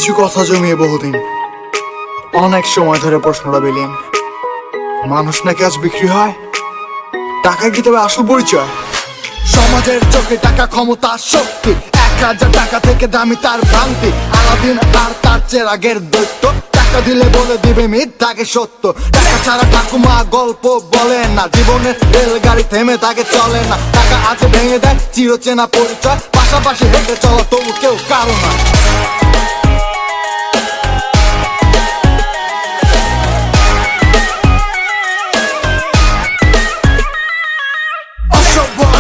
কিছু কথা জমিয়ে বহুদিন, অনেক সময় ধরে প্রশ্নটা বিলীন। মানুষ নাকি আজ বিক্রি হয়? টাকা কি তবে আসল পরিচয়? সমাজের চোখে টাকা ক্ষমতা শক্তি, 1000 টাকা থেকে দামি তার ভ্রান্তি। আলাদিন আর তার চেরাগের দৈত্য, টাকা দিলে বলে দিবে মিথ্যাকে সত্য। টাকা ছাড়া ঠাকুমা গল্প বলে না, জীবনের রেলগাড়ি থেমে তাকে চলে না। টাকা আছে ভেঙে দেয় চিরচেনা পরিচয়, পাশাপাশি হেঁটে চলো তবু কেউ কারো না।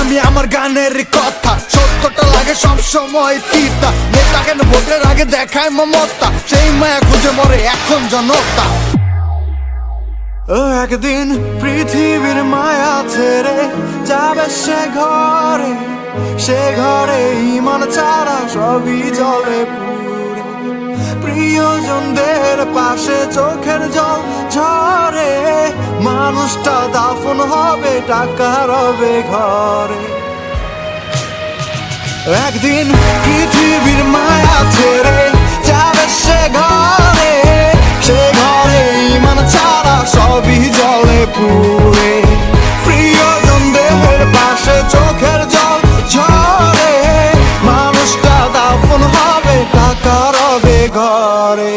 আমি আমার গানের কথা, সত্যটা লাগে সব সময় তিতা। নেতা কেন ভোটের আগে দেখায় মমতা, সেই মায়া খুঁজে মরে এখন জনতা। একদিন পৃথিবীর মায়া ছেড়ে যাবে সে ঘরে, সে ঘরে ইমান ছাড়া সবই জলে পুরে। প্রিয়জনদের পাশে চোখের জল ঝরে, মানুষটা দাফন হবে টাকা রবে ঘরে। একদিন পৃথিবীর মায়া ছেড়ে যাবে সে ঘরে, সে ঘরে ইমান ছাড়া সবই জলে পুরে। প্রিয়জনদের পাশে চোখের জল ঝরে, মানুষটা দাফন হবে টাকা রবে ঘরে।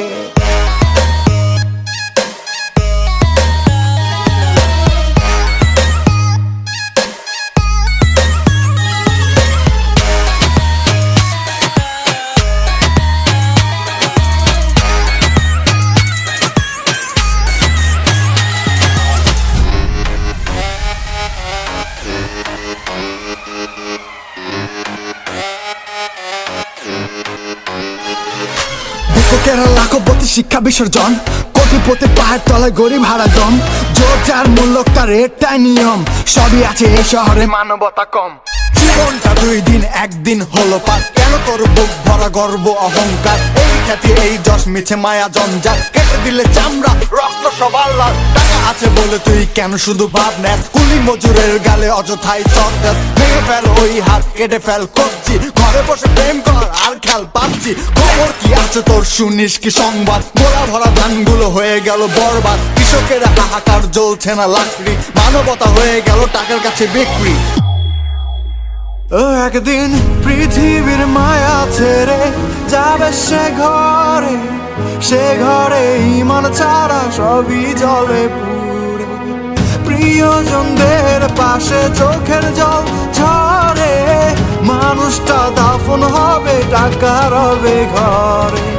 লাখপতি শিক্ষা বিসর্জন, কোটিপতি পাহাড় তলায় গরিব হারা দম। জোর যার মূল্য তার এটাই নিয়ম, সবই আছে এই শহরে মানবতা কম। জীবনটা 2 দিন একদিন হলো পার, কেন তোর বুক ভরা গর্ব অহংকার? এই খ্যাতি এই যশ মিছে মায়া জঞ্জাল, কেটে দিলে চামড়া রক্ত সবার লাল। টাকা আছে বলে তুই কেন শুধু ভাব নেস, কুলি মজুরের গালে অযথাই চট দেস। ভেঙে ফেল ওই হাত, কেটে ফেল কবজি, ঘরে বসে প্রেম কর আর খেল পাবজি। খবর কি আছে তোর, শুনিস কি সংবাদ? গোলা ভরা ধানগুলো হয়ে গেল বরবাদ, কৃষকের হাহাকার জ্বলছে না লাকড়ি, মানবতা হয়ে গেল টাকার কাছে বিক্রি। একদিন পৃথিবীর মায়া ছেড়ে যাবে সে ঘরে, সে ঘরে ইমান ছাড়া সবই জলে পুরে। প্রিয়জনদের পাশে চোখের জল ঝরে, মানুষটা দাফন হবে টাকা রবে ঘরে।